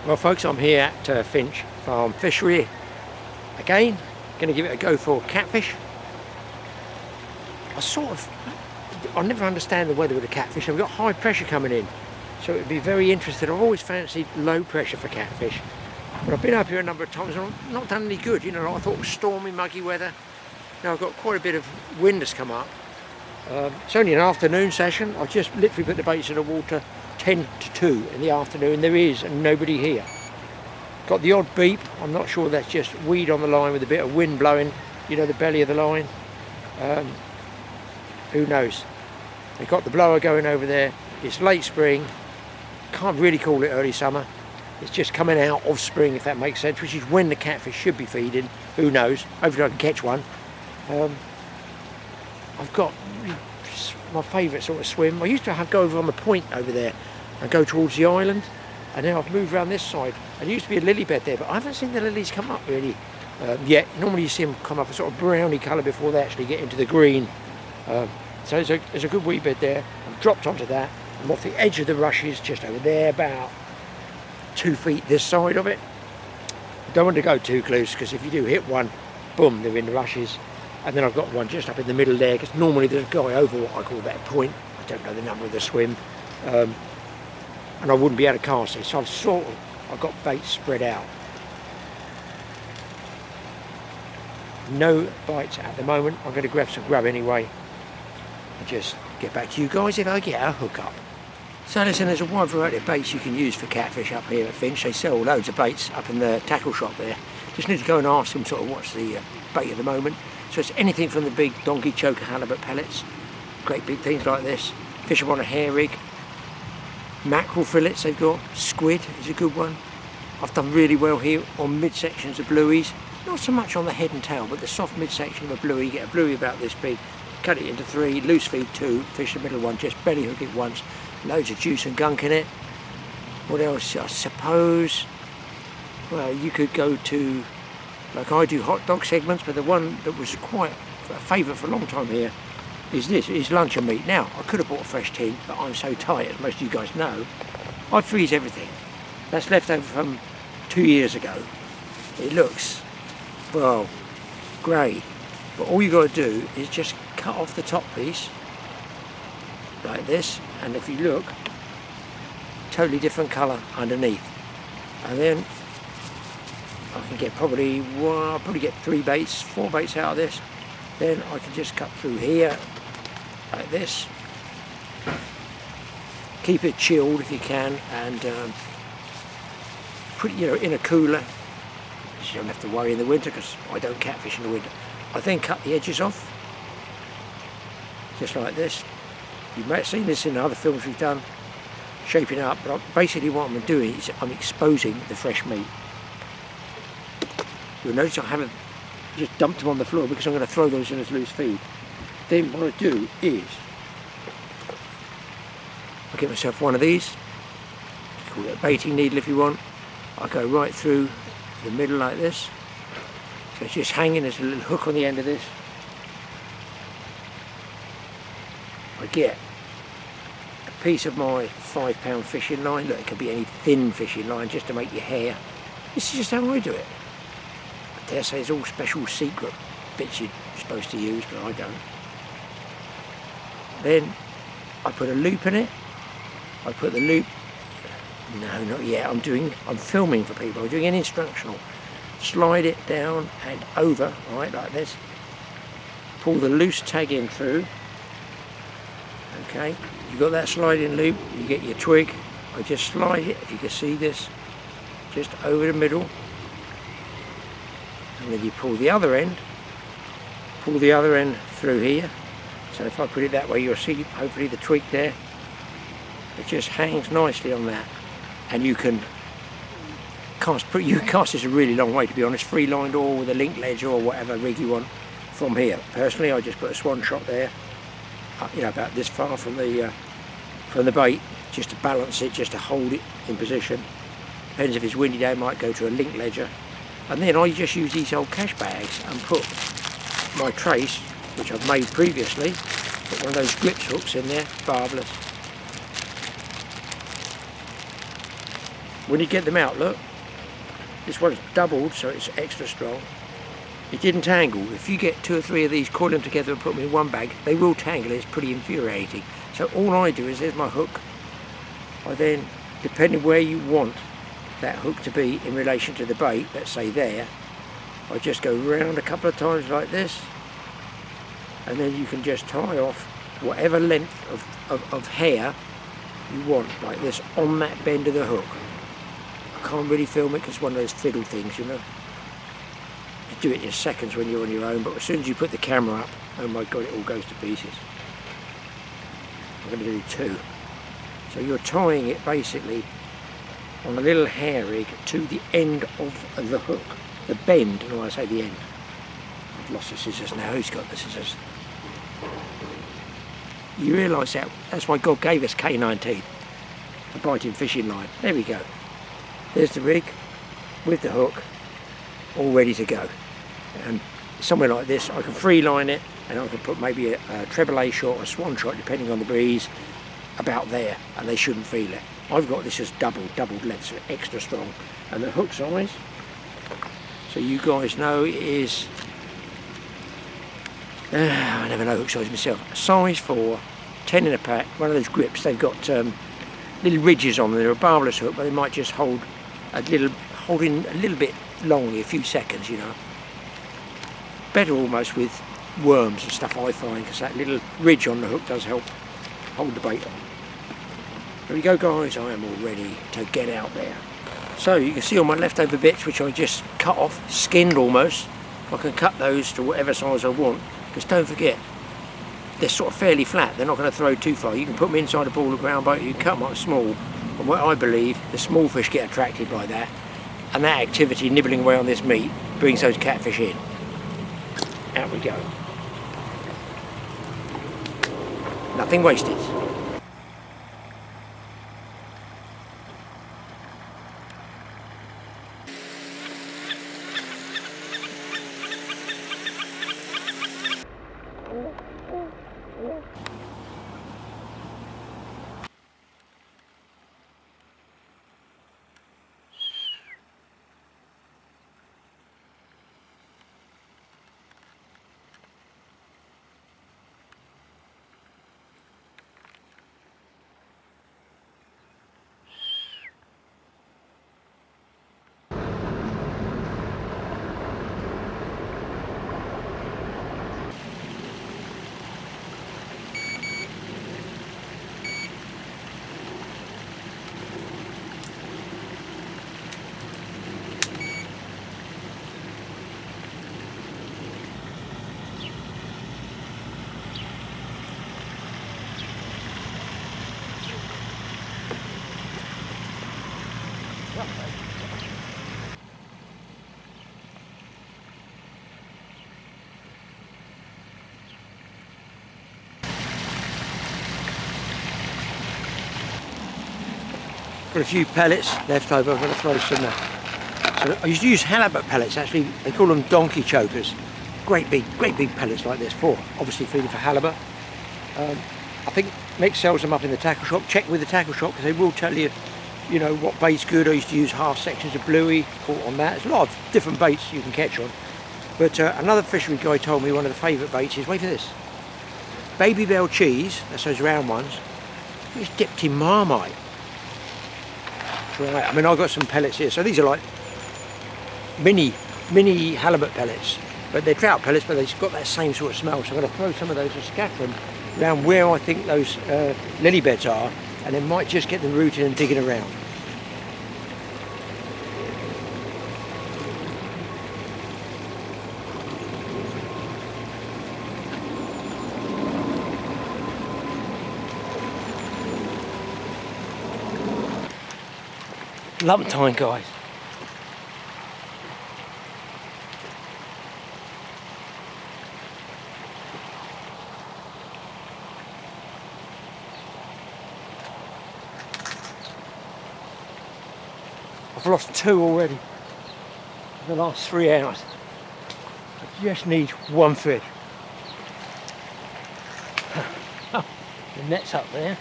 Well folks, I'm here at Finch Farm Fishery again. Going to give it a go for catfish. I never understand the weather with the catfish. I've got high pressure coming in, so it'd be very interesting. I've always fancied low pressure for catfish, but I've been up here a number of times and I've not done any good. You know, I thought it was stormy, muggy weather. Now I've got quite a bit of wind that's come up. It's only an afternoon session. I just literally put the baits in the water 10 to 2 in the afternoon. There is nobody here. Got the odd beep. I'm not sure that's just weed on the line with a bit of wind blowing, you know, the belly of the line. Who knows? They've got the blower going over there. It's late spring. Can't really call it early summer. It's just coming out of spring, if that makes sense, which is when the catfish should be feeding. Who knows? Hopefully I can catch one. I've got my favourite sort of swim. I used to go over on the point over there and go towards the island, and now I've moved around this side. And there used to be a lily bed there, but I haven't seen the lilies come up really yet. Normally you see them come up a sort of browny colour before they actually get into the green. So there's a good wee bed there. I've dropped onto that. I'm off the edge of the rushes, just over there, about 2 feet this side of it. I don't want to go too close, because if you do hit one, boom, they're in the rushes. And then I've got one just up in the middle there, because normally there's a guy over what I call that point. I don't know the number of the swim, and I wouldn't be able to cast it. So I've got bait spread out. No bites at the moment. I'm going to grab some grub anyway, and just get back to you guys if I get a hook up. So listen, there's a wide variety of baits you can use for catfish up here at Finch. They sell loads of baits up in the tackle shop there. Just need to go and ask them sort of what's the bait at the moment. So it's anything from the big donkey choker halibut pellets, great big things like this, fish them on a hair rig, mackerel fillets they've got, squid is a good one. I've done really well here on midsections of blueies, not so much on the head and tail, but the soft midsection of a bluey. Get a bluey about this big, cut it into 3, loose feed 2, fish the middle one, just belly hook it once, loads of juice and gunk in it. What else? I suppose, well, you could go to, like I do hot dog segments, but the one that was quite a favourite for a long time here is luncheon meat. Now, I could have bought a fresh tin, but I'm so tight, as most of you guys know, I freeze everything. That's left over from 2 years ago. It looks, well, grey, but all you got to do is just cut off the top piece, like this, and if you look, totally different colour underneath. And then I can get I'll probably get 3 baits, 4 baits out of this. Then I can just cut through here, like this. Keep it chilled if you can, and put it, in a cooler. So you don't have to worry in the winter, because I don't catfish in the winter. I then cut the edges off, just like this. You may have seen this in other films we've done, shaping up, but basically what I'm doing is I'm exposing the fresh meat. You'll notice I haven't just dumped them on the floor, because I'm going to throw those in as loose feed. Then what I do is I get myself one of these, call it a baiting needle if you want. I go right through the middle like this, so it's just hanging. There's a little hook on the end of this. I get a piece of my 5-pound fishing line. Look, it could be any thin fishing line, just to make your hair. This is just how I do it. I dare say there's all special secret bits you're supposed to use, but I don't. Then I put a loop in it. I put the loop, no, not yet, I'm filming for people, I'm doing an instructional. Slide it down and over, right, like this. Pull the loose tag in through. Okay, you've got that sliding loop, you get your twig. I just slide it, if you can see this, just over the middle. And then you pull the other end through here. So if I put it that way, you'll see hopefully the twig there. It just hangs nicely on that. And you can cast this a really long way, to be honest, free lined or with a link ledge or whatever rig you want from here. Personally, I just put a swan shot there, about this far from the bait, just to balance it, just to hold it in position. Depends if it's windy day, I might go to a link ledger. And then I just use these old cash bags and put my trace, which I've made previously, put one of those grips hooks in there, barbless. when you get them out, look, this one's doubled so it's extra strong. It didn't tangle. If you get 2 or 3 of these, coil them together and put them in one bag, they will tangle. It's pretty infuriating. So all I do is, there's my hook. I then, depending where you want that hook to be in relation to the bait, let's say there, I just go round a couple of times like this, and then you can just tie off whatever length of hair you want, like this, on that bend of the hook. I can't really film it because it's one of those fiddle things, you know. You do it in seconds when you're on your own, but as soon as you put the camera up, oh my god, it all goes to pieces. I'm going to do 2. So you're tying it basically on a little hair rig to the end of the hook, the bend, and when I say the end, I've lost the scissors now. Who's got the scissors? You realise that's why God gave us canine teeth, a biting fishing line. There we go. There's the rig with the hook, all ready to go. And somewhere like this, I can free line it, and I can put maybe a treble A shot or a swan shot, depending on the breeze, about there, and they shouldn't feel it. I've got this as doubled length, so extra strong. And the hook size, so you guys know, it is, I never know hook size myself, size 4, 10 in a pack, one of those grips. They've got little ridges on them. They're a barbless hook, but they might just hold in a little bit long, a few seconds, you know. Better almost with worms and stuff, I find, because that little ridge on the hook does help hold the bait on. There we go, guys, I am all ready to get out there. So you can see all my leftover bits, which I just cut off, skinned almost. I can cut those to whatever size I want, because don't forget, they're sort of fairly flat. They're not going to throw too far. You can put them inside a ball of ground bait, you can cut them up small, and what I believe, the small fish get attracted by that, and that activity, nibbling away on this meat, brings those catfish in. Out we go. Nothing wasted. Got a few pellets left over, I'm going to throw some there. So I used to use halibut pellets, actually, they call them donkey chokers. Great big pellets like this, obviously feeding for halibut. I think Mick sells them up in the tackle shop. Check with the tackle shop, because they will tell you, you know, what bait's good. I used to use half sections of bluey, caught on that. There's a lot of different baits you can catch on. But another fishery guy told me one of the favourite baits is, wait for this, baby bell cheese, that's those round ones, it's dipped in Marmite. Right, I mean, I've got some pellets here, so these are like mini halibut pellets, but they're trout pellets, but they've got that same sort of smell. So I'm going to throw some of those and scatter them around where I think those lily beds are, and then might just get them rooted and digging around. Lump time, guys. I've lost 2 already in the last 3 hours. I just need 1 fish. The net's up there.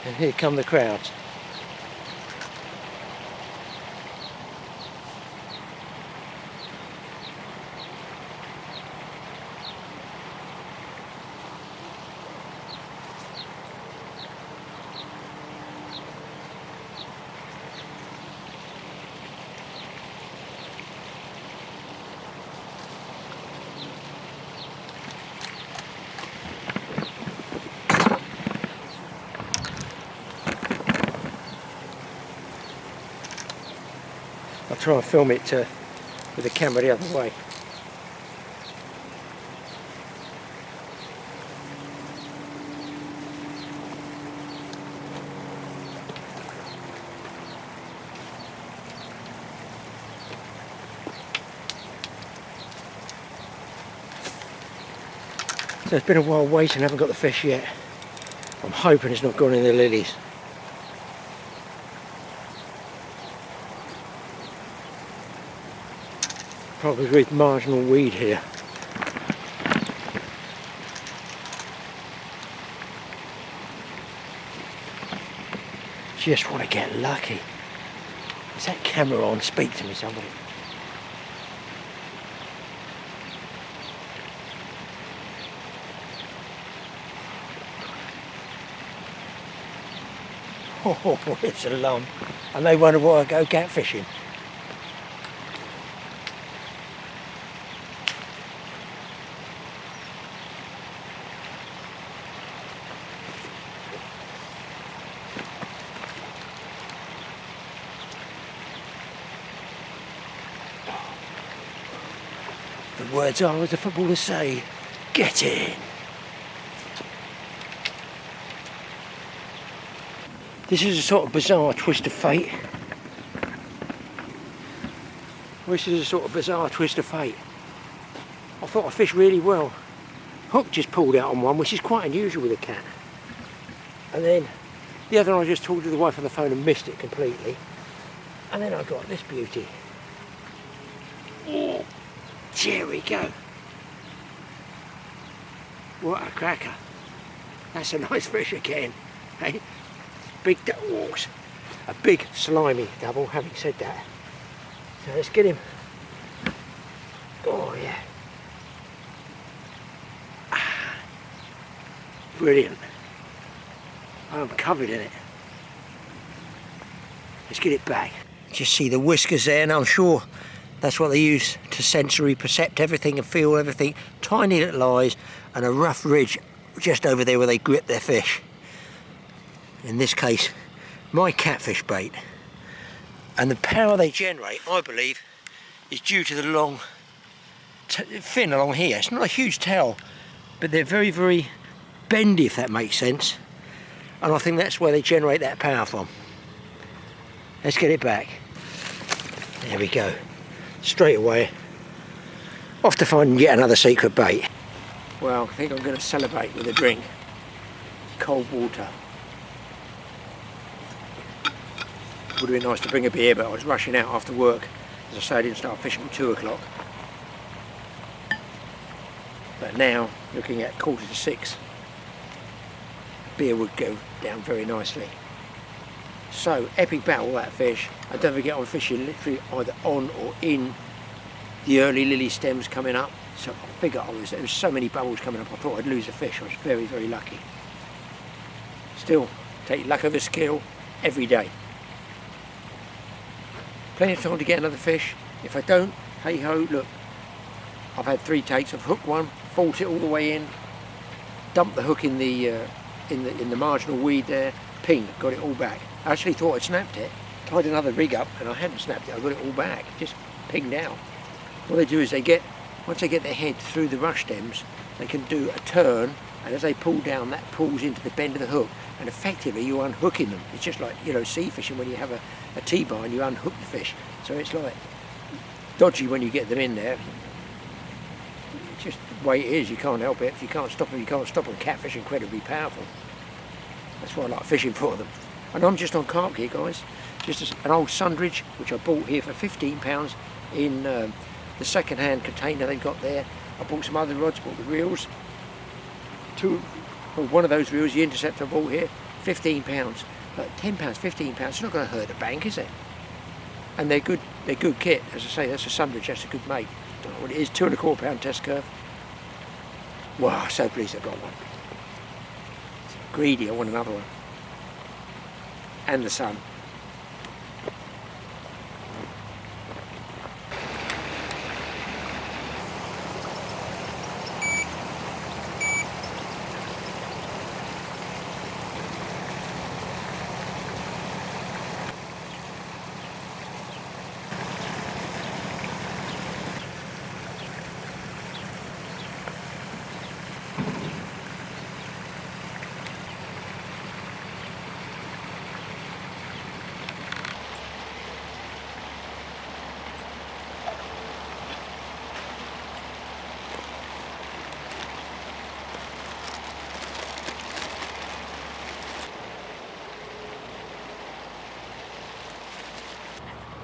And here come the crowds. I'll try and film it with the camera the other way. So it's been a while waiting, I haven't got the fish yet. I'm hoping it's not gone in the lilies. Probably with marginal weed here. Just want to get lucky. Is that camera on? Speak to me, somebody. Oh, it's a lump. And they wonder why I go catfishing. The words are, as the footballers say, get in. This is a sort of bizarre twist of fate. This is a sort of bizarre twist of fate. I thought I fished really well. Hook just pulled out on one, which is quite unusual with a cat. And then the other one I just talked to the wife on the phone and missed it completely. And then I got this beauty. Oh, there we go. What a cracker. That's a nice fish again. Hey? Big walks, a big slimy double. Having said that, so let's get him. Oh yeah, brilliant. I'm covered in it. Let's get it back. Just see the whiskers there, and I'm sure that's what they use to sensory percept everything and feel everything. Tiny little eyes and a rough ridge just over there where they grip their fish. In this case, my catfish bait. And the power they generate, I believe, is due to the long fin along here. It's not a huge tail, but they're very, very bendy, if that makes sense. And I think that's where they generate that power from. Let's get it back. There we go. Straight away, off to find yet another secret bait. Well, I think I'm going to celebrate with a drink. Cold water. Would have been nice to bring a beer, but I was rushing out after work. As I say, I didn't start fishing at 2 o'clock. But now, looking at 5:45, beer would go down very nicely. So, epic battle, that fish. I don't forget I'm fishing literally either on or in the early lily stems coming up. So I figure there was so many bubbles coming up, I thought I'd lose a fish. I was very, very lucky. Still, take luck over skill every day. Plenty of time to get another fish. If I don't, hey ho, look. I've had 3 takes. I've hooked one, fought it all the way in, dumped the hook in the marginal weed there, ping, got it all back. I actually thought I'd snapped it, tied another rig up, and I hadn't snapped it. I got it all back, just pinged out. What they do is once they get their head through the rush stems, they can do a turn, and as they pull down, that pulls into the bend of the hook, and effectively you're unhooking them. It's just like, sea fishing when you have a T-bar and you unhook the fish. So it's like dodgy when you get them in there. It's just the way it is, you can't help it. If you can't stop them, you can't stop them. Catfish are incredibly powerful. That's why I like fishing for them. And I'm just on carp here, guys. Just an old Sundridge, which I bought here for £15 in the second-hand container they've got there. I bought some other rods, bought the reels. One of those reels, the Interceptor I bought here, £15. Like £10, £15, it's not going to hurt the bank, is it? And they're good kit. As I say, that's a Sundridge, that's a good mate. Don't know what it is, 2¼ pound test curve. Wow, I'm so pleased I got one. Greedy, I want another one. And the sun.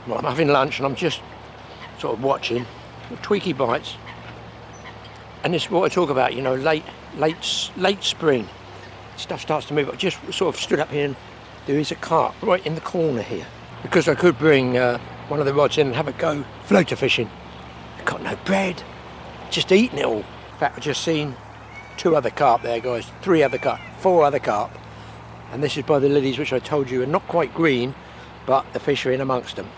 Well, I'm having lunch and I'm just sort of watching tweaky bites, and this is what I talk about, you know, late spring stuff starts to move. I just sort of stood up here and there is a carp right in the corner here, because I could bring one of the rods in and have a go floater fishing. I've got no bread, just eating it all. In fact, I've just seen 2 other carp there, guys, 3 other carp, 4 other carp, and this is by the lilies, which I told you are not quite green, but the fish are in amongst them.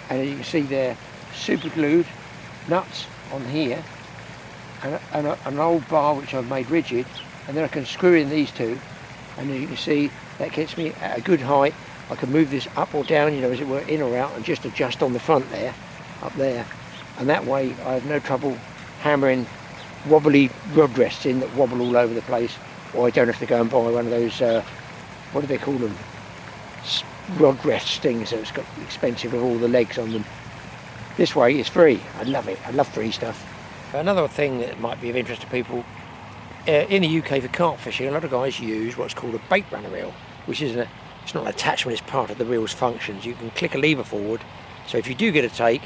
And you can see they're super glued nuts on here, and an old bar which I've made rigid, and then I can screw in these 2, and as you can see that gets me at a good height. I can move this up or down, you know, as it were, in or out, and just adjust on the front there, up there, and that way I have no trouble hammering wobbly rod rests in that wobble all over the place, or I don't have to go and buy one of those, what do they call them, rod rest things that's got expensive with all the legs on them. This way it's free. I love it. I love free stuff. Another thing that might be of interest to people, in the UK for carp fishing, a lot of guys use what's called a bait runner reel, which is it's not an attachment, it's part of the reel's functions. You can click a lever forward, so if you do get a take,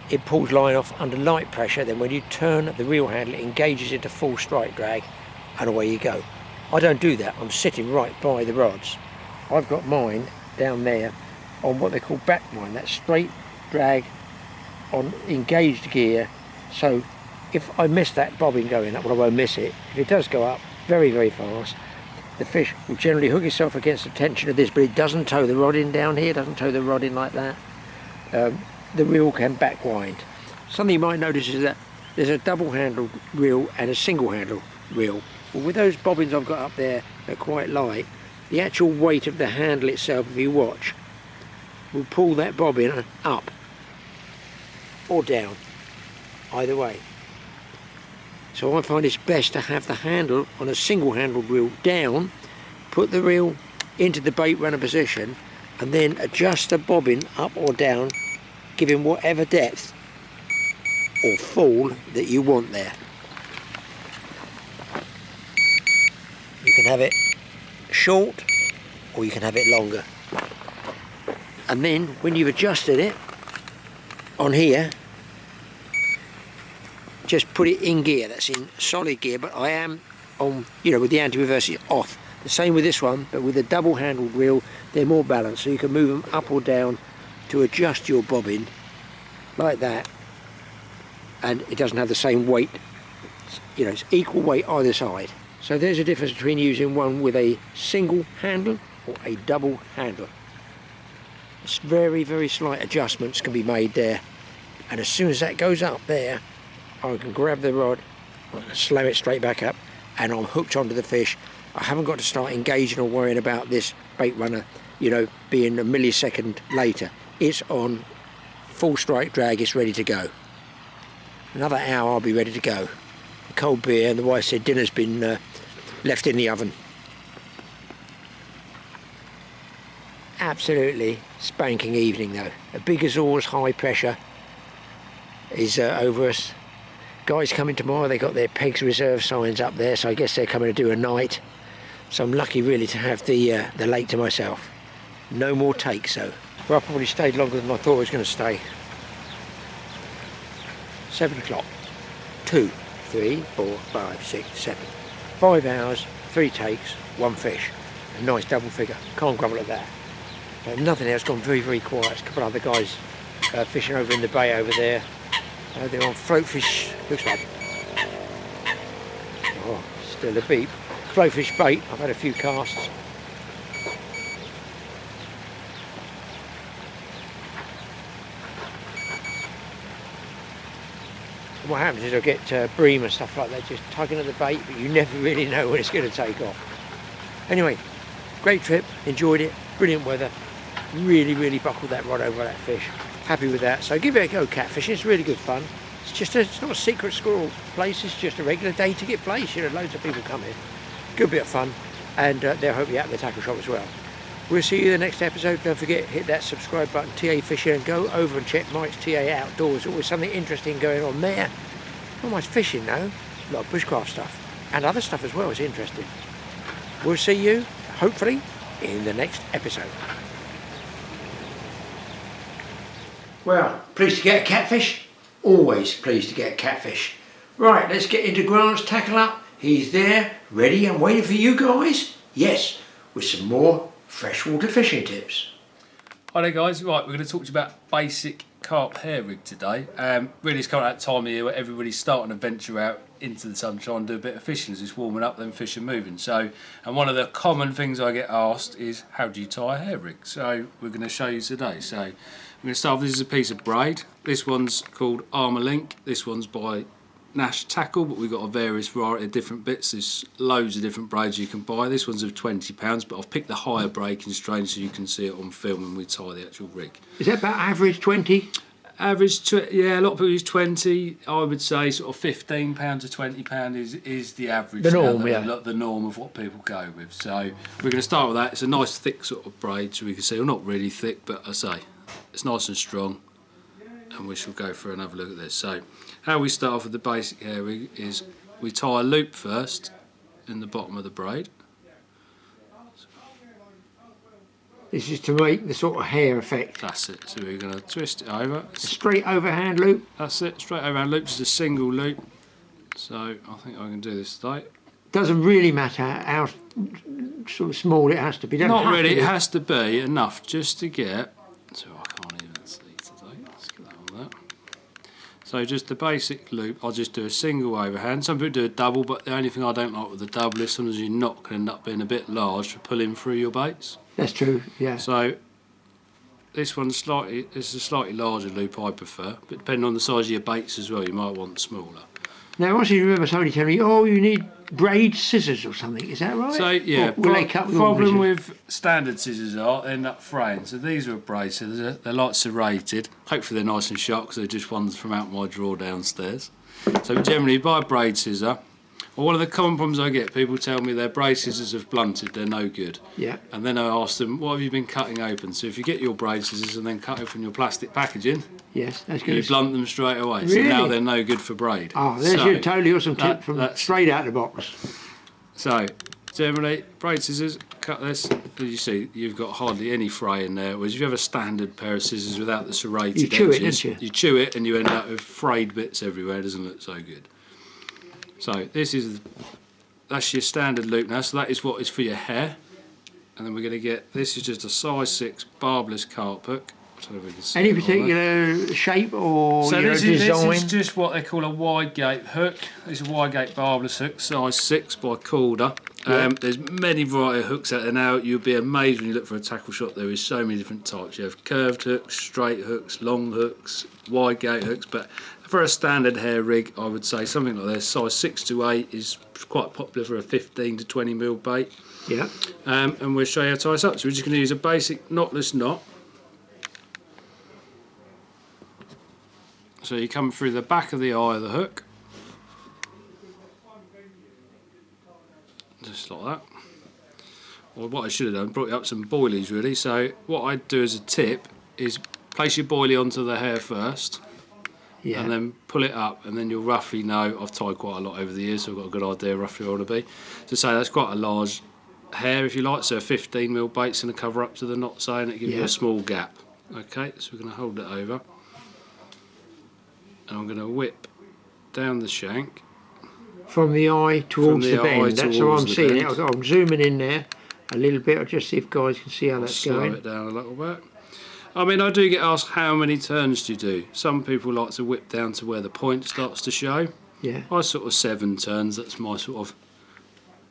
it pulls line off under light pressure, then when you turn the reel handle it engages into full strike drag, and away you go. I don't do that. I'm sitting right by the rods. I've got mine down there on what they call back line, that straight drag on engaged gear, so if I miss that bobbin going up, well, I won't miss it. If it does go up very, very fast, the fish will generally hook itself against the tension of this, but it doesn't tow the rod in down here, doesn't tow the rod in like that. The reel can back wind. Something you might notice is that there's a double handled reel and a single handled reel. Well, with those bobbins I've got up there, they're quite light. The actual weight of the handle itself, if you watch, will pull that bobbin up or down, either way. So I find it's best to have the handle on a single handled reel down, put the reel into the bait runner position, and then adjust the bobbin up or down, giving whatever depth or fall that you want there. You can have it short or you can have it longer, and then when you've adjusted it on here, just put it in gear. That's in solid gear, but I am on, you know, with the anti-reverse off. The same with this one, but with a double handled reel they're more balanced, so you can move them up or down to adjust your bobbin like that, and it doesn't have the same weight, you know, it's equal weight either side. So there's a difference between using one with a single handle or a double handle. It's very, very slight adjustments can be made there, and as soon as that goes up there, I can grab the rod, slam it straight back up, and I'm hooked onto the fish. I haven't got to start engaging or worrying about this bait runner, you know, being a millisecond later. It's on full strike drag, it's ready to go. Another hour I'll be ready to go. A cold beer, and the wife said dinner's been left in the oven. Absolutely spanking evening though. A big Azores high pressure is over us. Guys coming tomorrow, they got their pegs reserve signs up there, so I guess they're coming to do a night. So I'm lucky really to have the lake to myself. No more takes though. Well, I probably stayed longer than I thought I was going to stay. 7 o'clock. 2, 3, 4, 5, 6, 7. 5 hours, 3 takes, 1 fish. A nice double figure. Can't grumble at that. But nothing else, gone very, very quiet. There's a couple of other guys fishing over in the bay over there. They're on floatfish, looks like. Oh, still a beep. Floatfish bait, I've had a few casts. And what happens is I get bream and stuff like that just tugging at the bait, but you never really know when it's going to take off. Anyway, great trip, enjoyed it, brilliant weather. Really, really buckled that rod over that fish. Happy with that. So give it a go, catfishing. It's really good fun. It's not a secret squirrel place. It's just a regular day to get place. You know, loads of people come here. Good bit of fun. and they'll help you out in the tackle shop as well. We'll see you in the next episode. Don't forget, hit that subscribe button, TAFishing, and go over and check Mike's TA Outdoors. Always something interesting going on there. Not much fishing though, a lot of bushcraft stuff, and other stuff as well is interesting. We'll see you, hopefully, in the next episode. Well, pleased to get a catfish? Always pleased to get a catfish. Right, let's get into Grant's tackle up. He's there, ready and waiting for you guys. Yes, with some more freshwater fishing tips. Hi there guys, right, we're going to talk to you about basic carp hair rig today. Really it's coming out that time of year where everybody's starting to venture out into the sunshine and do a bit of fishing as it's warming up, then fish are moving. So, and one of the common things I get asked is, how do you tie a hair rig? So we're going to show you today. So we're going to start with, this is a piece of braid. This one's called Armour Link. This one's by Nash Tackle, but we've got a various variety of different bits. There's loads of different braids you can buy. This one's of £20, but I've picked the higher breaking strain so you can see it on film when we tie the actual rig. Is that about average 20? Average, yeah, a lot of people use 20. I would say sort of £15 to £20 is the average. The norm, yeah. The norm of what people go with. So we're going to start with that. It's a nice thick sort of braid, so we can see, well, not really thick, but I say it's nice and strong. And we shall go for another look at this. So how we start off with the basic hair rig is we tie a loop first in the bottom of the braid. This is to make the sort of hair effect. That's it. So we're going to twist it over. A straight overhand loop. That's it. Straight overhand loop. Just a single loop. So I think I can do this today. Doesn't really matter how sort of small it has to be. Not really. It has to be enough just to get. So I can't even see today. Let's get that on there. So just the basic loop. I'll just do a single overhand. Some people do a double, but the only thing I don't like with the double is sometimes your knot can end up being a bit large for pulling through your baits. That's true, yeah. So this one's this is a slightly larger loop I prefer, but depending on the size of your baits as well, you might want smaller. Now, I also remember somebody telling me, oh, you need braid scissors or something. Is that right? So yeah, the problem with standard scissors are they end up fraying. So these are braid scissors. They're like serrated. Hopefully they're nice and sharp because they're just ones from out my drawer downstairs. So generally, buy a braid scissor. Well, one of the common problems I get, people tell me their braid scissors have blunted, they're no good. Yeah. And then I ask them, what have you been cutting open? So if you get your braid scissors and then cut open your plastic packaging, yes, that's good. You blunt them straight away. Really? So now they're no good for braid. Oh, there's your totally awesome tip from straight out of the box. So generally, braid scissors, cut this. As you see, you've got hardly any fray in there. Whereas if you have a standard pair of scissors without the serrated you chew edges, it, don't you? You chew it and you end up with frayed bits everywhere. It doesn't look so good. So that's your standard loop now. So that is what is for your hair. And then we're going to get, this is just a size 6 barbless carp hook. So we can see any particular shape or so design? This is just what they call a wide gate hook. It's a wide gate barbless hook, size 6 by Calder. Yeah. There's many variety of hooks out there now. You'll be amazed when you look for a tackle shop. There is so many different types. You have curved hooks, straight hooks, long hooks, wide gate hooks. But for a standard hair rig, I would say something like this, size 6 to 8 is quite popular for a 15 to 20 mil bait. Yeah. And we'll show you how to tie this up. So we're just going to use a basic knotless knot. So you come through the back of the eye of the hook, just like that. Well, what I should have done, brought you up some boilies really. So what I'd do as a tip is place your boilie onto the hair first, yeah, and then pull it up, and then you'll roughly know. I've tied quite a lot over the years, so I've got a good idea roughly where I want to be. So say that's quite a large hair if you like, so a 15 mil bait's going to cover up to the knot say, and it gives you a small gap. Okay, so we're going to hold it over. And I'm going to whip down the shank. From the eye towards the bend. That's how I'm seeing it. I'm zooming in there a little bit. I'll just see if guys can see how that's going. Slow it down a little bit. I mean, I do get asked how many turns do you do. Some people like to whip down to where the point starts to show. Yeah. I sort of 7 turns. That's my sort of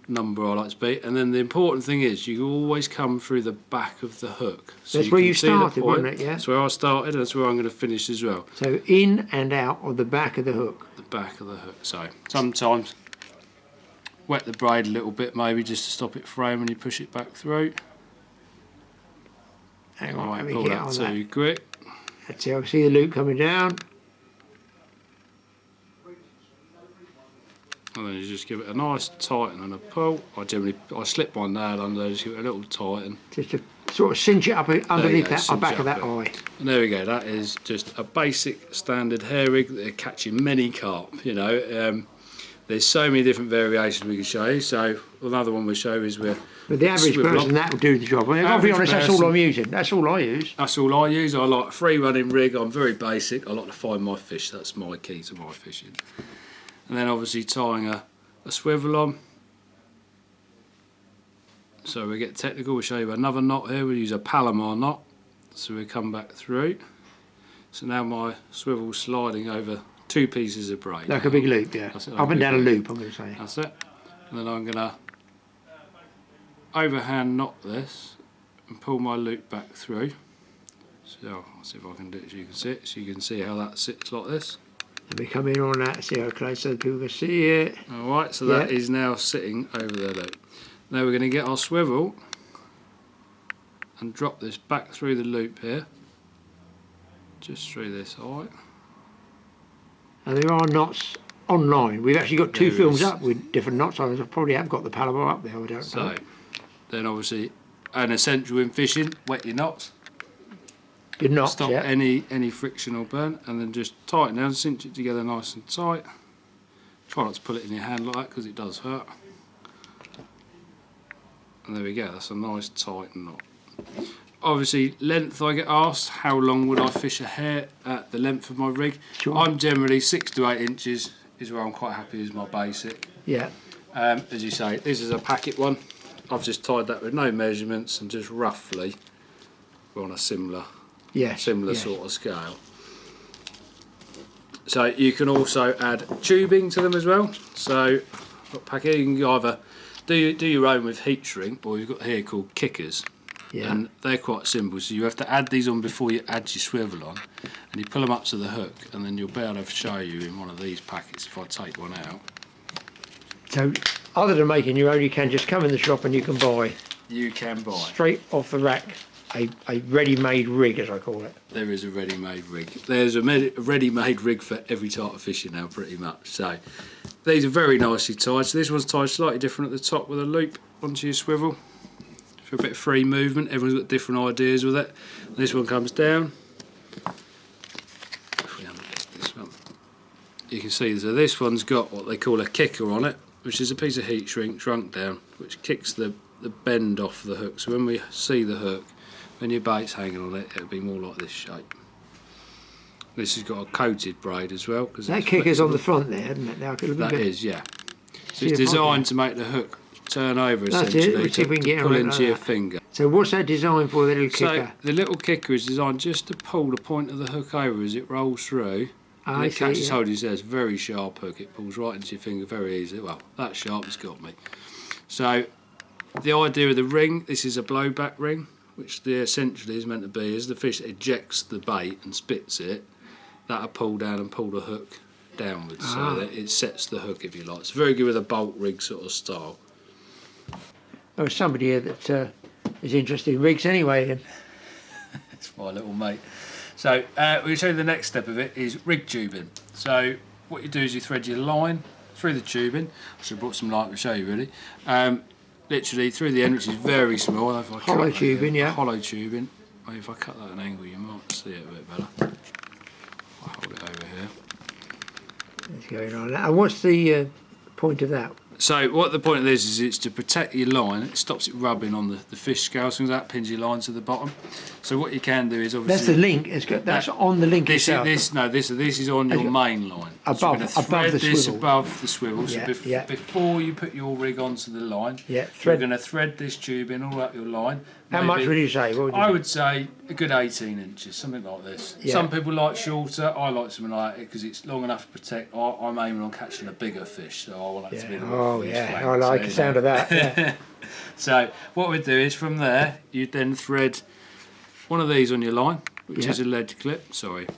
number I like to beat. And then the important thing is you always come through the back of the hook. So that's where you started, wasn't it? Yeah. That's where I started, and that's where I'm going to finish as well. So in and out of the back of the hook. The back of the hook. So sometimes wet the braid a little bit, maybe just to stop it fraying when you push it back through. Hang on, let me pull get that on too that. quick. That's it. I see the loop coming down. And then you just give it a nice tighten and a pull. I slip my nail under, just give it a little tighten. Just to sort of cinch it up underneath that back of that eye. And there we go. That is just a basic standard hair rig that are catching many carp. You know, there's so many different variations we can show you. So another one we'll show is where. But the average person that will do the job. I mean, I'll be honest, that's all I'm using. That's all I use. That's all I use. I like a free running rig. I'm very basic. I like to find my fish. That's my key to my fishing. And then obviously tying a swivel on. So we get technical, we'll show you another knot here. We'll use a Palomar knot. So we come back through. So now my swivel's sliding over 2 pieces of braid. Like a big loop, yeah. Up and down a loop, I'm going to say. That's it. And then I'm going to overhand knot this and pull my loop back through. So I'll see if I can do it so you can see it. So you can see how that sits like this. Let me come in on that, see how close so people can see it. Alright, so that is now sitting over the loop. Now we're going to get our swivel and drop this back through the loop here. Just through this eye. And there are knots online. We've actually got 2 films up with different knots. I probably have got the Palomar up there, I don't know. So, then obviously, an essential in fishing, wet your knots. Your knots, stop any friction or burn, and then just tighten down, cinch it together nice and tight. Try not to pull it in your hand like that because it does hurt. And there we go, that's a nice tight knot. Obviously, length I get asked, how long would I fish a hair at the length of my rig? Sure. I'm generally 6 to 8 inches is where I'm quite happy as my basic. Yeah. As you say, this is a packet one. I've just tied that with no measurements and just roughly we're on a similar sort of scale. So you can also add tubing to them as well. So packet, you can either do your own with heat shrink, or you've got here called kickers. Yeah. And they're quite simple. So you have to add these on before you add your swivel on, and you pull them up to the hook, and then you'll be able to show you in one of these packets if I take one out. So other than making your own, you can just come in the shop and you can buy. You can buy straight off the rack a ready-made rig, as I call it. There is a ready-made rig. There's a ready-made rig for every type of fishing now, pretty much. So these are very nicely tied. So this one's tied slightly different at the top with a loop onto your swivel for a bit of free movement. Everyone's got different ideas with it. This one comes down. If we unpick this one, you can see so this one's got what they call a kicker on it, which is a piece of heat shrink shrunk down, which kicks the bend off the hook. So when we see the hook, when your bait's hanging on it, it'll be more like this shape. This has got a coated braid as well. That kicker's on the front there, isn't it? Now, that is, yeah. So it's designed to make the hook turn over, essentially, to pull into your finger. So what's that designed for, the little kicker? So the little kicker is designed just to pull the point of the hook over as it rolls through. And it catches hold of you. It's a very sharp hook. It pulls right into your finger very easily. Well, that sharp has got me. So the idea of the ring, this is a blowback ring, which essentially is meant to be as the fish ejects the bait and spits it, that'll pull down and pull the hook downwards, so that it sets the hook, if you like. It's very good with a bolt rig sort of style. There was somebody here that is interested in rigs anyway. Then. It's my little mate. So we'll show you the next step of it is rig tubing. So what you do is you thread your line through the tubing. I should have brought some light to show you really. Literally through the end, which is very small. If I hollow tubing, yeah. Hollow tubing. Maybe if I cut that at an angle, you might see it a bit better. I'll hold it over here. It's going on. And what's the point of that? So what the point of this is, it's to protect your line. It stops it rubbing on the fish scales, so that pins your line to the bottom. So what you can do is obviously that's the link. That's on the link itself. This is on your main line. Above the swivel. Above the swivel. Yeah, so before you put your rig onto the line, you're going to thread this tube in all up your line. How much would you say? I would say a good 18 inches, something like this. Yeah. Some people like shorter. I like something like it because it's long enough to protect. I'm aiming on catching a bigger fish, so I want that to be the I like the sound of that. Yeah. So what we'd do is from there, you'd then thread one of these on your line, which is a lead clip. Sorry,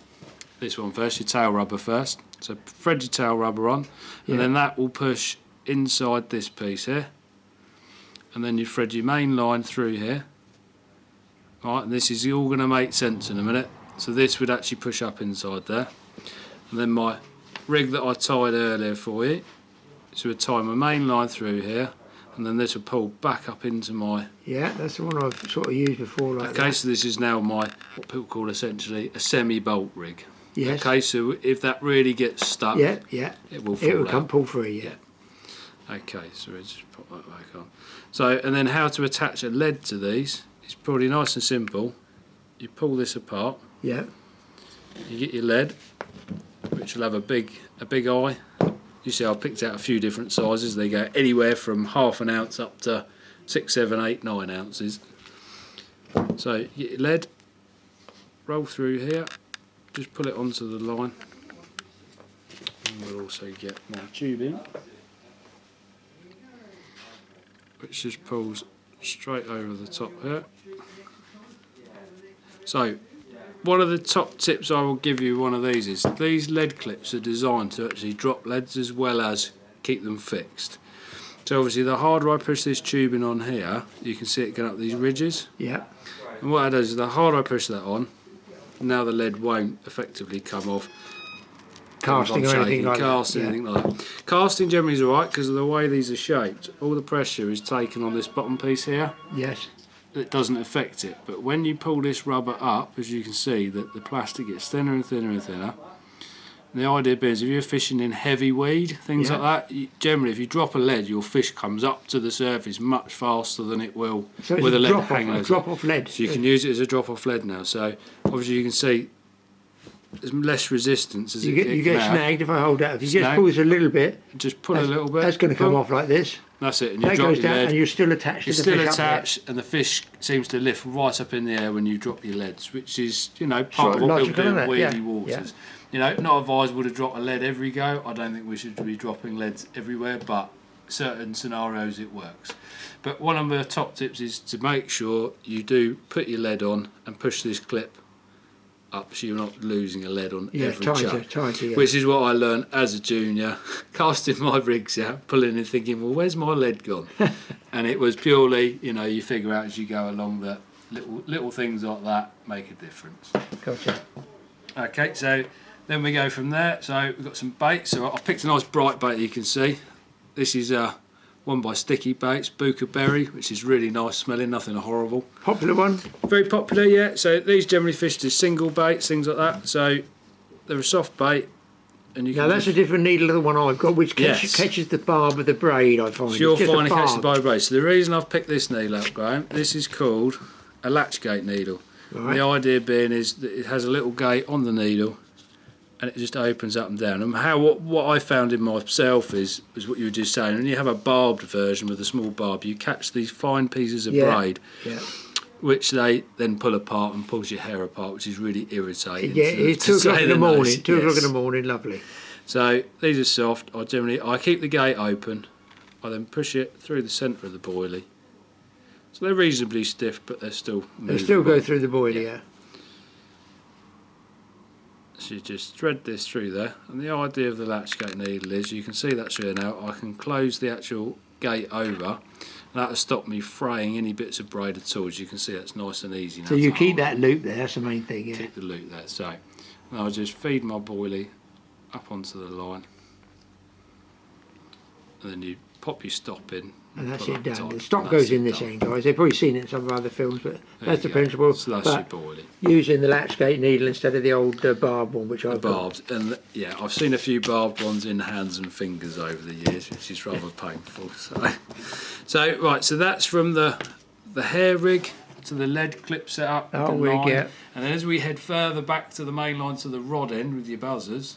this one first, your tail rubber first. So thread your tail rubber on, and then that will push inside this piece here. And then you thread your main line through here. Right, and this is all going to make sense in a minute. So this would actually push up inside there. And then my rig that I tied earlier for you So we'll tie my main line through here, and then this will pull back up into my... Yeah, that's the one I've sort of used before like that. Okay, so this is now my, what people call essentially a semi-bolt rig. Yes. Okay, so if that really gets stuck, it will fall out. come pull free, yeah. Okay, so we'll just put that back on. So, and then how to attach a lead to these is probably nice and simple. You pull this apart. Yeah. You get your lead, which will have a big eye. You see I've picked out a few different sizes. They go anywhere from ½ an ounce up to 6, 7, 8, 9 ounces. So you get your lead, roll through here, just pull it onto the line. And we'll also get my tubing, which just pulls straight over the top here. So one of the top tips I will give you one of these is these lead clips are designed to actually drop leads as well as keep them fixed. So obviously the harder I push this tubing on here, you can see it going up these ridges. Yeah. And what that does is the harder I push that on, now the lead won't effectively come off. Casting or anything like casting, that. anything like that. Casting generally is alright because of the way these are shaped. All the pressure is taken on this bottom piece here. Yes. It doesn't affect it, but when you pull this rubber up, as you can see, that the plastic gets thinner and thinner and thinner. And the idea being is if you're fishing in heavy weed, things like that, generally if you drop a lead, your fish comes up to the surface much faster than it will so with a lead drop hanging. A drop-off lead. So you can use it as a drop-off lead now. So obviously you can see there's less resistance as you get snagged if I hold that. If you just pull this a little bit, just pull a little bit. That's going to come off like this. That's it, and you that drop goes your down, lead. and you're still attached. It's still attached, and the fish seems to lift right up in the air when you drop your leads, which is, you know, part of what people do in weedy waters. You know, not advisable to drop a lead every go. I don't think we should be dropping leads everywhere, but certain scenarios it works. But one of the top tips is to make sure you do put your lead on and push this clip up so you're not losing a lead on every chuck, which is what I learned as a junior, casting my rigs out, pulling and thinking, well, where's my lead gone? And it was purely, you know, you figure out as you go along that little things like that make a difference. Gotcha. Okay, so then we go from there. So we've got some bait. So I've picked a nice bright bait, you can see. This is one by Sticky Baits, Buka Berry, which is really nice smelling, nothing horrible. Popular one? Very popular, yeah. So these generally fished as single baits, things like that. So they're a soft bait. And you now that's a different needle than the one I've got, which catches the barb of the braid, I find. So you're finding catches the barb of the braid. So the reason I've picked this needle up, Graham, this is called a latch gate needle. Right. The idea being is that it has a little gate on the needle, and it just opens up and down. And what I found in myself is what you were just saying. When you have a barbed version with a small barb, you catch these fine pieces of braid, which they then pull apart and pulls your hair apart, which is really irritating. Yeah, it's 2 o'clock in the morning. 2 o'clock in the morning, lovely. So these are soft. I keep the gate open. I then push it through the centre of the boilie. So they're reasonably stiff, but they're still movable. They still go through the boilie, yeah. So you just thread this through there, and the idea of the latch gate needle is, you can see that through now, I can close the actual gate over, and that'll stop me fraying any bits of braid at all. As you can see, that's nice and easy. So you keep that loop there, that's the main thing, yeah. Keep the loop there. So and I'll just feed my boilie up onto the line, and then you pop your stop in. And that's it done. The stop goes in this end, guys. They've probably seen it in some of our other films, but that's the principle. So that's your boilie. Using the latch gate needle instead of the old barbed one, which I've got. And yeah, I've seen a few barbed ones in hands and fingers over the years, which is rather painful. So right, so that's from the hair rig to the lead clip setup. And then as we head further back to the main line to the rod end with your buzzers,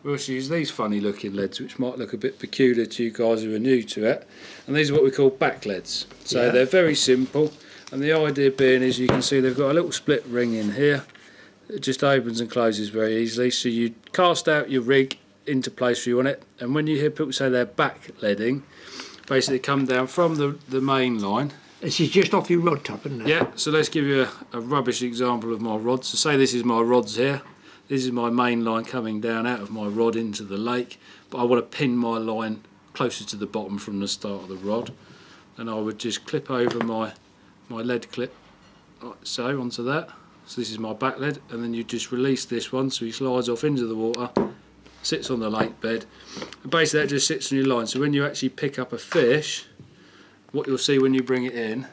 we also use these funny looking leads, which might look a bit peculiar to you guys who are new to it, and these are what we call back leads. So they're very simple, and the idea being is, you can see they've got a little split ring in here. It just opens and closes very easily, so you cast out your rig into place where you want it, and when you hear people say they're back leading, basically come down from the main line. This is just off your rod top, isn't it? Yeah, so let's give you a rubbish example of my rods. So say this is my rods here. This is my main line coming down out of my rod into the lake, but I want to pin my line closer to the bottom from the start of the rod, and I would just clip over my lead clip like so onto that. So this is my back lead, and then you just release this one so he slides off into the water, sits on the lake bed, and basically that just sits on your line. So when you actually pick up a fish, what you'll see when you bring it in,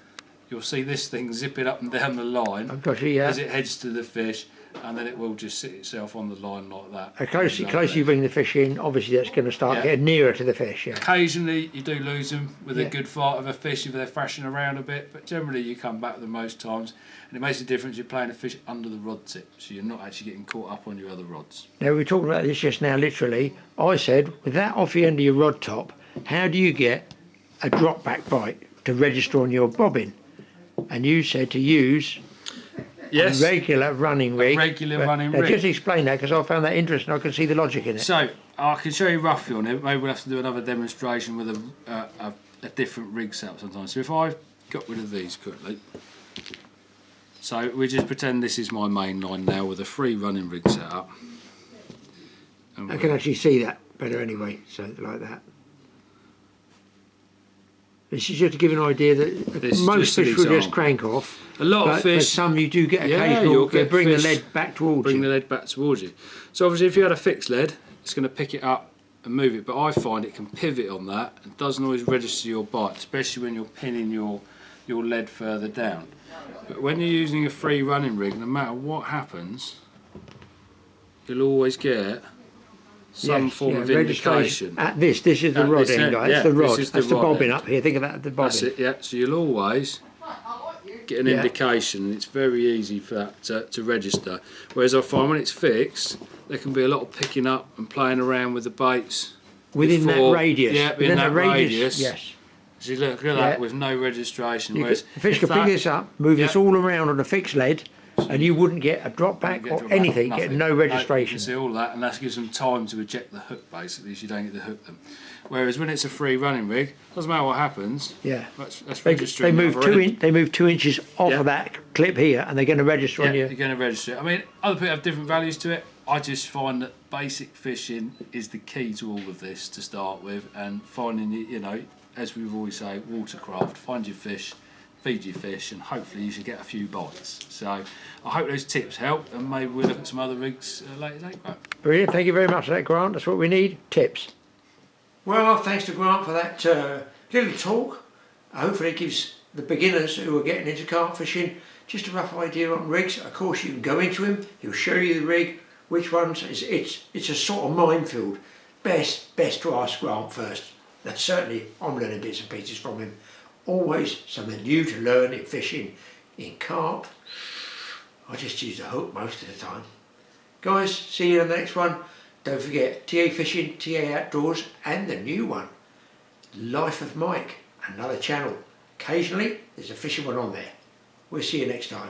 you'll see this thing zipping up and down the line as it heads to the fish, and then it will just sit itself on the line like that. The closer you bring the fish in, obviously that's going to start getting nearer to the fish. Yeah. Occasionally you do lose them with a good fight of a fish if they're thrashing around a bit, but generally you come back with them most times, and it makes a difference. You're playing a fish under the rod tip, so you're not actually getting caught up on your other rods. Now we were talking about this just now. Literally, I said with that off the end of your rod top, how do you get a drop back bite to register on your bobbin? And you said to use a regular running rig. Running rig. Just explain that, because I found that interesting. I can see the logic in it. So I can show you roughly on it. Maybe we'll have to do another demonstration with a different rig setup sometimes. So if I got rid of these quickly, so we just pretend this is my main line now with a free running rig setup. I can actually see that better anyway. So like that. This is just to give an idea that most fish will just crank off. A lot of fish. But some you do get occasional, they bring the lead back towards you. Bring the lead back towards you. So obviously if you had a fixed lead, it's going to pick it up and move it. But I find it can pivot on that and doesn't always register your bite, especially when you're pinning your lead further down. But when you're using a free running rig, no matter what happens, you'll always get some form of indication. At this is the rod end, guys. That's the rod. That's the bobbin up here. Think of that at the bobbin. That's it, yeah. So you'll always get an indication, and it's very easy for that to register. Whereas I find when it's fixed, there can be a lot of picking up and playing around with the baits. Within that radius. Yeah, within that radius. Yes. So you look at that with no registration. Whereas the fish can pick this up, move this all around on a fixed lead, and you wouldn't get a drop back or anything, get no registration. You can see all that, and that gives them time to eject the hook basically, so you don't get to hook them. Whereas when it's a free running rig, doesn't matter what happens. Yeah. That's they move 2 inches off of that clip here, and they're going to register on you. They're going to register. I mean, other people have different values to it. I just find that basic fishing is the key to all of this to start with, and finding, you know, as we always say, watercraft. Find your fish, feed your fish, and hopefully you should get a few bites. So I hope those tips help, and maybe we'll look at some other rigs later date. Brilliant, thank you very much for that, Grant. That's what we need, tips. Well, thanks to Grant for that little talk. Hopefully it gives the beginners who are getting into carp fishing just a rough idea on rigs. Of course you can go into him, he'll show you the rig, which ones, it's a sort of minefield. Best to ask Grant first. And certainly I'm learning bits and pieces from him. Always something new to learn in fishing. In carp, I just use a hook most of the time. Guys, see you in the next one. Don't forget, TAFishing, TA Outdoors, and the new one, Life of Mike, another channel. Occasionally, there's a fishing one on there. We'll see you next time.